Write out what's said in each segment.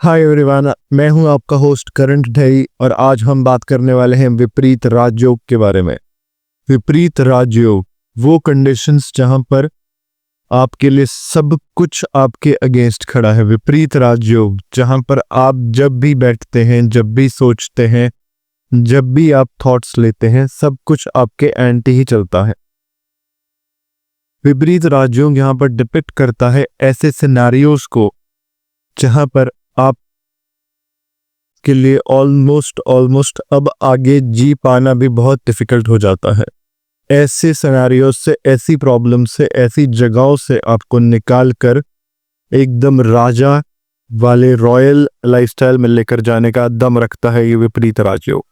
Hi everyone, मैं हूं आपका होस्ट करण ढेरी और आज हम बात करने वाले हैं विपरीत राजयोग के बारे में। विपरीत राजयोग वो कंडीशंस जहां पर आपके लिए सब कुछ आपके अगेंस्ट खड़ा है। विपरीत राजयोग जहां पर आप जब भी बैठते हैं, जब भी सोचते हैं, जब भी आप थॉट्स लेते हैं, सब कुछ आपके एंटी ही चलता है। विपरीत राजयोग यहां पर डिपिक्ट करता है ऐसे सिनेरियोज को जहां पर आप के लिए ऑलमोस्ट अब आगे जी पाना भी बहुत डिफिकल्ट हो जाता है। ऐसे सिनेरियो से, ऐसी प्रॉब्लम से, ऐसी जगहों से आपको निकाल कर एकदम राजा वाले रॉयल लाइफस्टाइल में लेकर जाने का दम रखता है ये विपरीत राजयोग।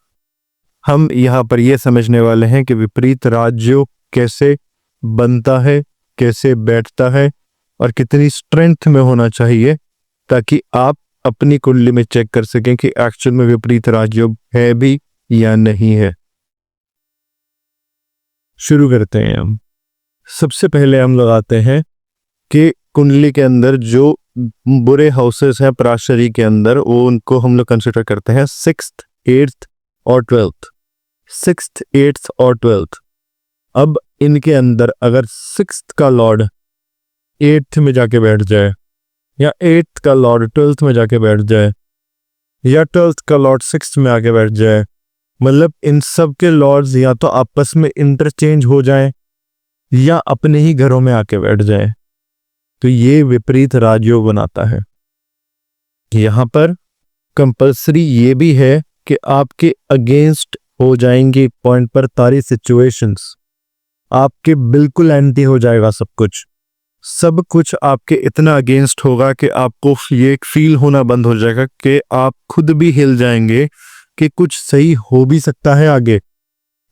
हम यहाँ पर ये समझने वाले हैं कि विपरीत राजयोग कैसे बनता है, कैसे बैठता है और कितनी स्ट्रेंथ में होना चाहिए ताकि आप अपनी कुंडली में चेक कर सकें कि एक्चुअल में विपरीत राजयोग है भी या नहीं है। शुरू करते हैं हम। सबसे पहले हम लगाते हैं कि कुंडली के अंदर जो बुरे हाउसेस हैं पराशरी के अंदर, वो उनको हम लोग कंसिडर करते हैं 6th, 8th और 12th। 6th, 8th और 12th। अब इनके अंदर अगर 6th का लॉर्ड 8th में जाके बैठ जाए या 8th का लॉर्ड 12th में जाके बैठ जाए या 12th का लॉर्ड 6th में आके बैठ जाए, मतलब इन सब के लॉर्ड्स या तो आपस में इंटरचेंज हो जाएं या अपने ही घरों में आके बैठ जाएं, तो ये विपरीत राजयोग बनाता है। यहां पर कंपल्सरी ये भी है कि आपके अगेंस्ट हो जाएंगी पॉइंट पर सारी सिचुएशंस, आपके बिल्कुल एंटी हो जाएगा सब कुछ आपके इतना अगेंस्ट होगा कि आपको ये फील होना बंद हो जाएगा कि आप खुद भी हिल जाएंगे कि कुछ सही हो भी सकता है, आगे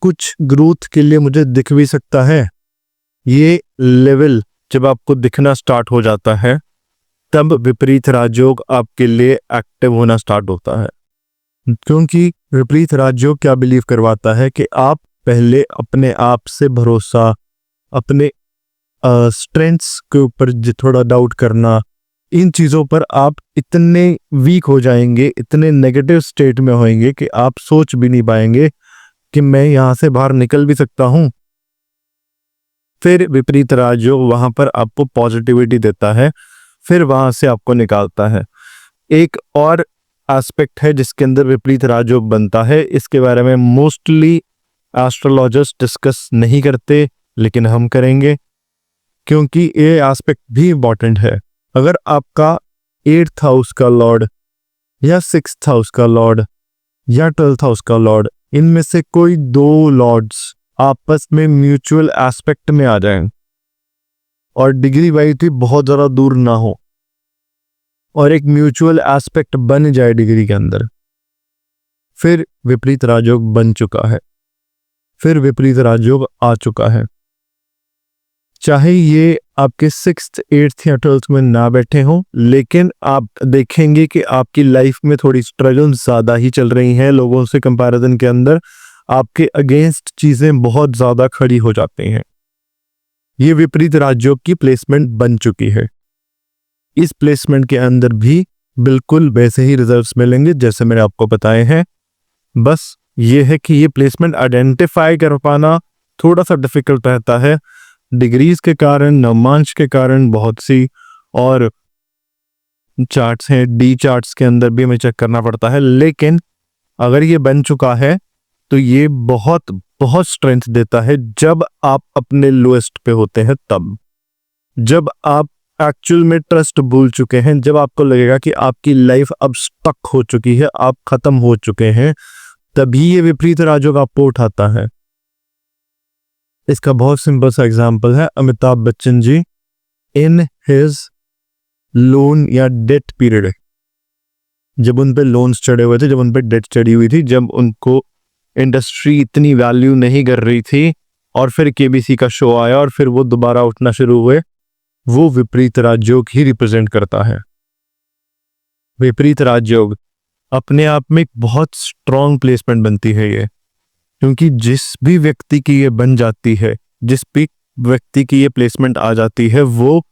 कुछ ग्रोथ के लिए मुझे दिख भी सकता है। ये लेवल जब आपको दिखना स्टार्ट हो जाता है तब विपरीत राजयोग आपके लिए एक्टिव होना स्टार्ट होता है। क्योंकि विपरीत राजयोग क्या बिलीव करवाता है कि आप पहले अपने आप से भरोसा, अपने स्ट्रेंथ्स के ऊपर थोड़ा डाउट करना, इन चीज़ों पर आप इतने वीक हो जाएंगे, इतने नेगेटिव स्टेट में होंगे कि आप सोच भी नहीं पाएंगे कि मैं यहाँ से बाहर निकल भी सकता हूँ। फिर विपरीत राजयोग वहाँ पर आपको पॉजिटिविटी देता है, फिर वहाँ से आपको निकालता है। एक और एस्पेक्ट है जिसके अंदर विपरीत राजयोग बनता है, इसके बारे में मोस्टली एस्ट्रोलॉजर्स डिस्कस नहीं करते, लेकिन हम करेंगे क्योंकि ये एस्पेक्ट भी इंपॉर्टेंट है। अगर आपका 8th हाउस का लॉर्ड या 6th हाउस का लॉर्ड या 12th हाउस का लॉर्ड, इनमें से कोई दो लॉर्ड्स आपस में म्यूचुअल एस्पेक्ट में आ जाएं और डिग्री वाइज भी बहुत ज़्यादा दूर ना हो और एक म्यूचुअल एस्पेक्ट बन जाए डिग्री के अंदर, फिर विपरीत राजयोग बन चुका है, फिर विपरीत राजयोग आ चुका है। चाहे ये आपके 6th, 8th या 12th में ना बैठे हों, लेकिन आप देखेंगे कि आपकी लाइफ में थोड़ी स्ट्रगल ज़्यादा ही चल रही हैं लोगों से कंपैरिजन के अंदर, आपके अगेंस्ट चीज़ें बहुत ज़्यादा खड़ी हो जाती हैं। ये विपरीत राजयोग की प्लेसमेंट बन चुकी है। इस प्लेसमेंट के अंदर भी बिल्कुल वैसे ही रिजल्ट्स मिलेंगे जैसे मैंने आपको बताए हैं। बस ये है कि ये प्लेसमेंट आइडेंटिफाई कर पाना थोड़ा सा डिफिकल्ट रहता है डिग्रीज के कारण, नवमांश के कारण। बहुत सी और चार्ट्स हैं, डी चार्ट्स के अंदर भी हमें चेक करना पड़ता है, लेकिन अगर ये बन चुका है तो ये बहुत बहुत स्ट्रेंथ देता है जब आप अपने लोएस्ट पे होते हैं, तब जब आप एक्चुअल में ट्रस्ट भूल चुके हैं, जब आपको लगेगा कि आपकी लाइफ अब स्टक हो चुकी है, आप खत्म हो चुके हैं, तभी ये विपरीत राजयोग आपको उठाता है। इसका बहुत सिंपल सा एग्जाम्पल है Amitabh Bachchan ji in his loan या डेट पीरियड, जब उन पे लोन्स चढ़े हुए थे, जब उन पे डेट चढ़ी हुई थी, जब उनको इंडस्ट्री इतनी वैल्यू नहीं कर रही थी और फिर केबीसी का शो आया और फिर वो दोबारा उठना शुरू हुए, वो विपरीत राजयोग ही रिप्रेजेंट करता है। विपरीत राजयोग अपने आप में एक बहुत स्ट्रॉन्ग प्लेसमेंट बनती है ये, क्योंकि जिस भी व्यक्ति की ये बन जाती है, जिस भी व्यक्ति की ये प्लेसमेंट आ जाती है, वो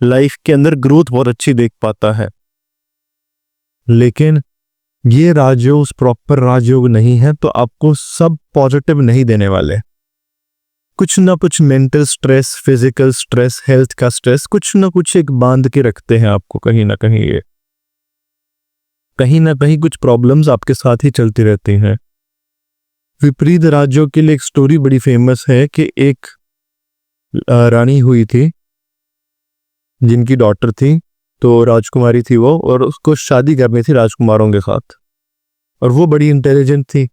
लाइफ के अंदर ग्रोथ बहुत अच्छी देख पाता है। लेकिन ये राजयोग प्रॉपर राजयोग नहीं है, तो आपको सब पॉजिटिव नहीं देने वाले। कुछ ना कुछ mental stress, physical stress, health का स्ट्रेस, कुछ ना कुछ एक बांध के रखते हैं आपको कहीं ना कहीं। ये कहीं ना कहीं कुछ प्रॉब्लम्स आपके साथ ही चलती रहती हैं। विपरीत राजयोग के लिए एक स्टोरी बड़ी फेमस है कि एक रानी हुई थी जिनकी डॉटर थी, तो राजकुमारी थी वो, और उसको शादी करनी थी राजकुमारों के साथ, और वो बड़ी इंटेलिजेंट थी।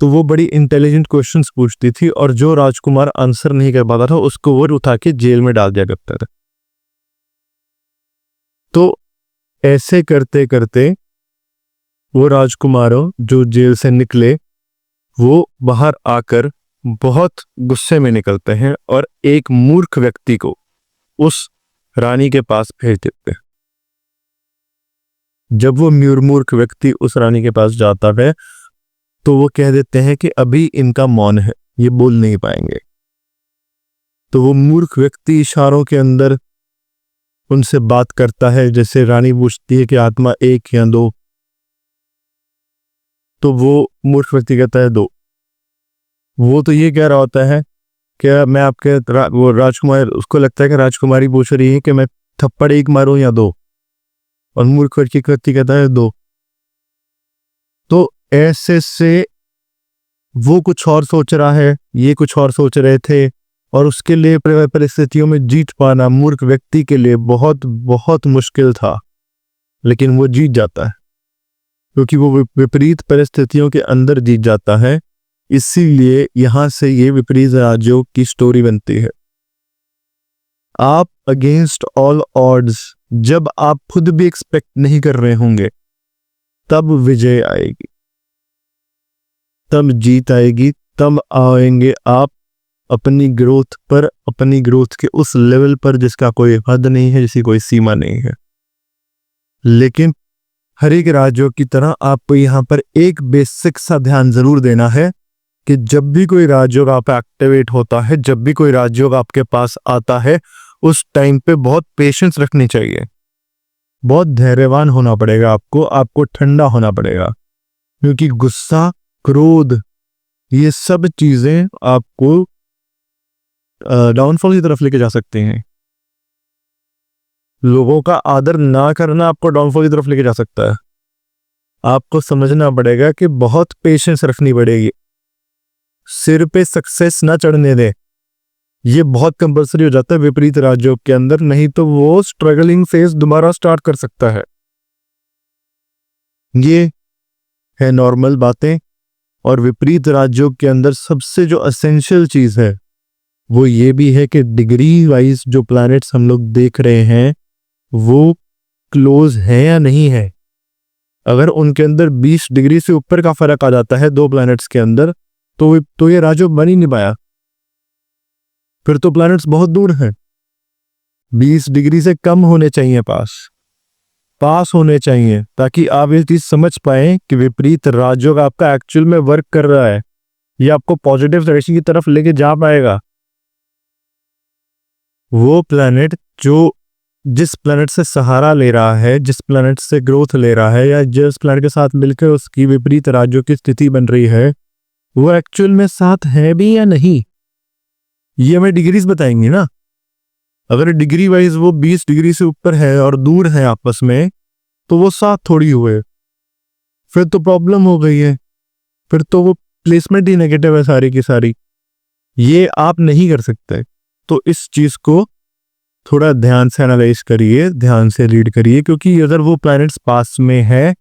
तो वो बड़ी इंटेलिजेंट क्वेश्चंस पूछती थी, और जो राजकुमार आंसर नहीं कर पाता था उसको वो उठा के जेल में डाल दिया करता था। तो ऐसे करते करते वो राजकुमारों जो जेल से निकले, वो बाहर आकर बहुत गुस्से में निकलते हैं और एक मूर्ख व्यक्ति को उस रानी के पास भेज देते हैं। जब वो मूर्ख व्यक्ति उस रानी के पास जाता है तो वो कह देते हैं कि अभी इनका मौन है, ये बोल नहीं पाएंगे। तो वो मूर्ख व्यक्ति इशारों के अंदर उनसे बात करता है, जैसे रानी पूछती है कि आत्मा एक या दो, तो वो मूर्ख व्यक्ति कहता है दो। वो तो ये कह रहा होता है कि मैं आपके वो राजकुमार, उसको लगता है कि राजकुमारी पूछ रही है कि मैं थप्पड़ एक मारूं या दो, और मूर्ख व्यक्ति कहता है दो। तो ऐसे से वो कुछ और सोच रहा है, ये कुछ और सोच रहे थे, और उसके लिए परिस्थितियों में जीत पाना मूर्ख व्यक्ति के लिए बहुत बहुत मुश्किल था, लेकिन वो जीत जाता है क्योंकि वो विपरीत परिस्थितियों के अंदर जीत जाता है। इसीलिए यहां से ये विपरीत राजयोग की स्टोरी बनती है। आप अगेंस्ट ऑल ऑड्स, जब आप खुद भी एक्सपेक्ट नहीं कर रहे होंगे, तब विजय आएगी, तब जीत आएगी, तब आएंगे आप अपनी ग्रोथ पर, अपनी ग्रोथ के उस लेवल पर जिसका कोई हद नहीं है, जिसकी कोई सीमा नहीं है। लेकिन हर एक राजयोग की तरह आपको यहां पर एक बेसिक सा ध्यान जरूर देना है कि जब भी कोई राजयोग आप एक्टिवेट होता है, जब भी कोई राजयोग आपके पास आता है, उस टाइम पे बहुत पेशेंस रखनी चाहिए, बहुत धैर्यवान होना पड़ेगा आपको ठंडा होना पड़ेगा, क्योंकि गुस्सा, क्रोध, ये सब चीजें आपको डाउनफॉल की तरफ लेके जा सकते हैं। लोगों का आदर ना करना आपको डाउनफॉल की तरफ लेके जा सकता है। आपको समझना पड़ेगा कि बहुत पेशेंस रखनी पड़ेगी, सिर पे सक्सेस ना चढ़ने दे, ये बहुत कंपल्सरी हो जाता है विपरीत राजयोग के अंदर, नहीं तो वो स्ट्रगलिंग फेज दोबारा स्टार्ट कर सकता है। ये है नॉर्मल बातें। और विपरीत राजयोग के अंदर सबसे जो एसेंशियल चीज है वो ये भी है कि डिग्री वाइज जो प्लैनेट्स हम लोग देख रहे हैं वो क्लोज है या नहीं है। अगर उनके अंदर 20 डिग्री से ऊपर का फर्क आ जाता है दो प्लैनेट्स के अंदर, तो ये राजयोग बन ही नहीं पाया, फिर तो प्लैनेट्स बहुत दूर हैं। 20 डिग्री से कम होने चाहिए, पास होने चाहिए, ताकि आप ये चीज समझ पाए कि विपरीत राजयोग आपका एक्चुअल में वर्क कर रहा है, ये आपको पॉजिटिव डायरेक्शन की तरफ लेके जा पाएगा। वो प्लैनेट जो जिस प्लैनेट से सहारा ले रहा है, जिस प्लैनेट से ग्रोथ ले रहा है, या जिस प्लैनेट के साथ मिलकर उसकी विपरीत राजयोग की स्थिति बन रही है, वो एक्चुअल में साथ है भी या नहीं, ये हमें डिग्रीज बताएंगी ना। अगर डिग्री वाइज वो 20 डिग्री से ऊपर है और दूर है आपस में, तो वो साथ थोड़ी हुए, फिर तो प्रॉब्लम हो गई है, फिर तो वो प्लेसमेंट ही नेगेटिव है सारी की सारी। ये आप नहीं कर सकते। तो इस चीज को थोड़ा ध्यान से एनालाइज करिए, ध्यान से रीड करिए, क्योंकि अगर वो प्लैनेट्स पास में है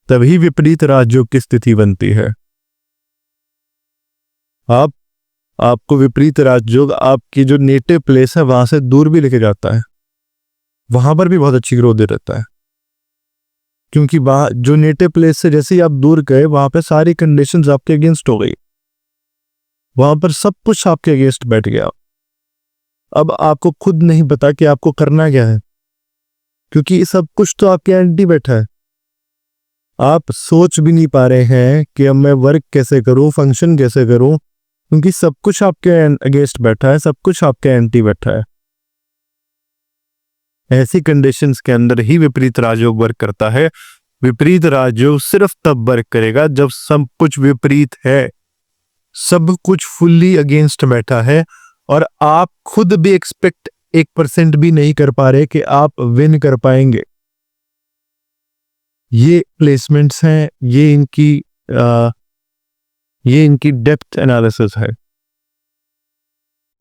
तभी विपरीत राजयोग की स्थिति बनती है। आपको विपरीत राजयोग आपकी जो नेटिव प्लेस है वहां से दूर भी लेके जाता है, वहां पर भी बहुत अच्छी ग्रोथ दे देता है, क्योंकि जो नेटिव प्लेस से जैसे ही आप दूर गए वहां पे सारी कंडीशंस आपके अगेंस्ट हो गई, वहां पर सब कुछ आपके अगेंस्ट बैठ गया। अब आपको खुद नहीं पता कि आपको करना क्या है, क्योंकि सब कुछ तो आपके एंटी बैठा है। आप सोच भी नहीं पा रहे हैं कि अब मैं वर्क कैसे करूं, फंक्शन कैसे करूं, क्योंकि सब कुछ आपके अगेंस्ट बैठा है, सब कुछ आपके एंटी बैठा है। ऐसी कंडीशंस के अंदर ही विपरीत राजयोग वर्क करता है। विपरीत राजयोग सिर्फ तब वर्क करेगा जब सब कुछ विपरीत है, सब कुछ फुल्ली अगेंस्ट बैठा है और आप खुद भी एक्सपेक्ट 1% भी नहीं कर पा रहे कि आप विन कर पाएंगे। ये प्लेसमेंट्स हैं, ये इनकी डेप्थ एनालिसिस है।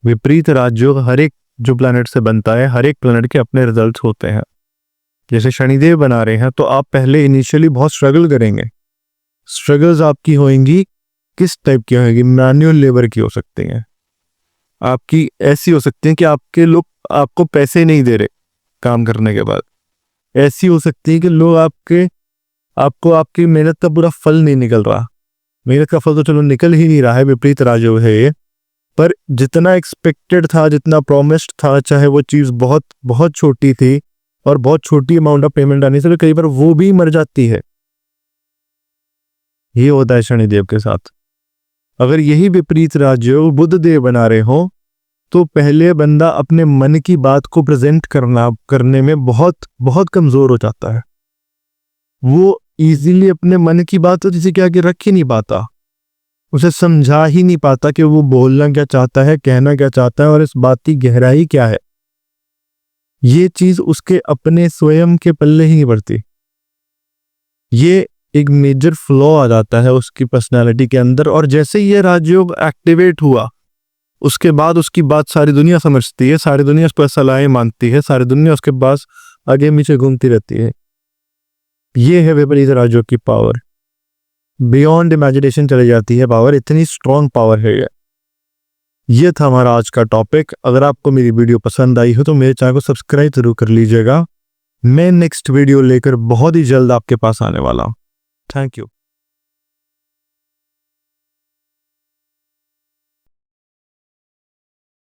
विपरीत राजयोग हर एक जो प्लैनेट से बनता है, हर एक प्लैनेट के अपने रिजल्ट्स होते हैं। जैसे शनिदेव बना रहे हैं तो आप पहले इनिशियली बहुत स्ट्रगल करेंगे। स्ट्रगल्स आपकी होंगी, किस टाइप की होंगी? मैनुअल लेबर की हो सकती हैं, आपकी ऐसी हो सकती है कि आपके लोग आपको पैसे नहीं दे रहे काम करने के बाद। ऐसी हो सकती है कि लोग आपको आपकी मेहनत का पूरा फल नहीं निकल रहा। मेहनत का फल तो चलो निकल ही नहीं रहा है, विपरीत राजयोग है ये, पर जितना एक्सपेक्टेड था, जितना प्रॉमिस्ड था, चाहे वो चीज़ बहुत बहुत छोटी थी और बहुत छोटी अमाउंट ऑफ पेमेंट आने से कई बार वो भी मर जाती है। ये होता है शनिदेव के साथ। अगर यही विपरीत राजयोग बुध देव बना रहे हो तो पहले बंदा अपने मन की बात को प्रेजेंट करने में बहुत बहुत कमजोर हो जाता है। वो इजीली अपने मन की बात तो किसी के आगे रख ही नहीं पाता, उसे समझा ही नहीं पाता कि वो बोलना क्या चाहता है, कहना क्या चाहता है और इस बात की गहराई क्या है। ये चीज उसके अपने स्वयं के पल्ले ही नहीं पड़ती। ये एक मेजर फ्लॉ आ जाता है उसकी पर्सनालिटी के अंदर। और जैसे ये राजयोग एक्टिवेट हुआ उसके बाद उसकी बात सारी दुनिया समझती है, सारी दुनिया उस पर सलाहें मानती है, सारी दुनिया उसके पास आगे पीछे घूमती रहती है। ये है विपरीत राजयोग की पावर। बियॉन्ड इमेजिनेशन चली जाती है पावर, इतनी स्ट्रॉन्ग पावर है ये था हमारा आज का टॉपिक। अगर आपको मेरी वीडियो पसंद आई हो तो मेरे चैनल को सब्सक्राइब जरूर कर लीजिएगा। मैं नेक्स्ट वीडियो लेकर बहुत ही जल्द आपके पास आने वाला हूं। Thank you.